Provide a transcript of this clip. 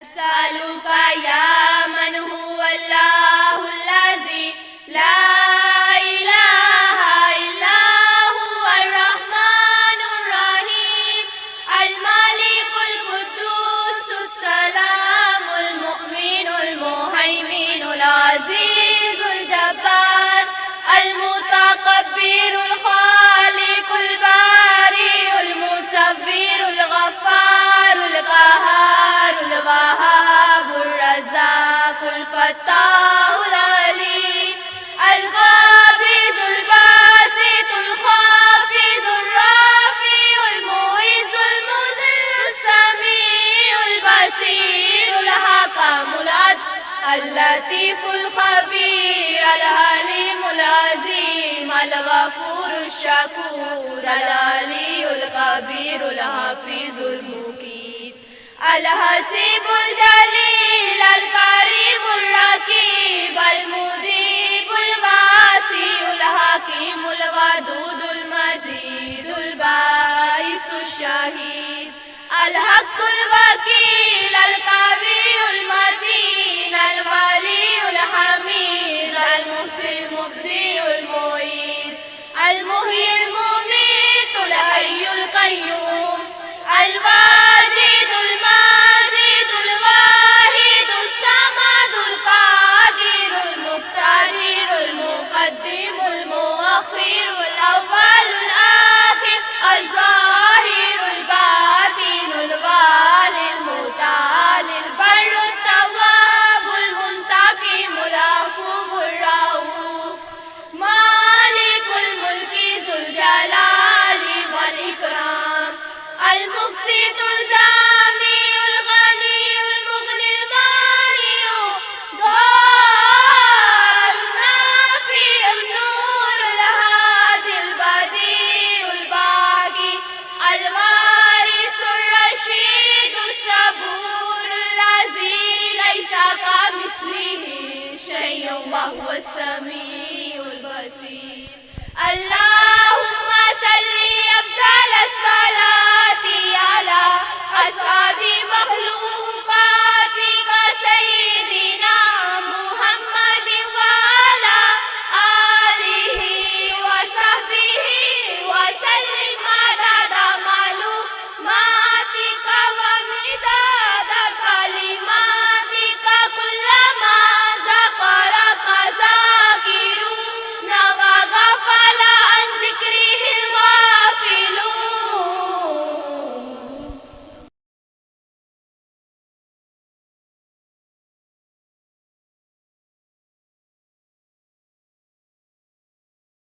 أسألك يا من هو الله الذي لا إله إلا هو الرحمن الرحيم الملك القدوس السلام المؤمن المهيمن العزيز الجبار المتكبر الخالق البارئ المصور الغفار القهار الوهاب الرزاق الفتاح العليم القابض الباسط الخافض الرافع المعز المذل السميع البصير الحكم العدل اللطيف الخبير الحليم العظيم الغفور الشكور العلي الكبير الحفيظ المقيت الحسيب الجليل الكريم الرقيب المجيب الواسع الحكيم الودود المجيد الباعث الشهيد الحق الوكيل القوي المتين الولي الحميد المحسن المبدئ المعيد المحيي المميت الحي القيوم الواجد الماجد الواحد الصمد القادر المقتدر المقدم المؤخر الأول الآخر الظاهر الباطن الوالي المتعالي البر التواب المنتقم العفو الرؤوف مالك الملك ذو الجلال والإكرام المقسط الجامع الغني المغني المانع ضار النافع النور الهادي البديع الباقي الوارث الرشيد الصبور الذي ليس كمثله شيء وهو السميع البصير اللهم صل أفضل الصلاة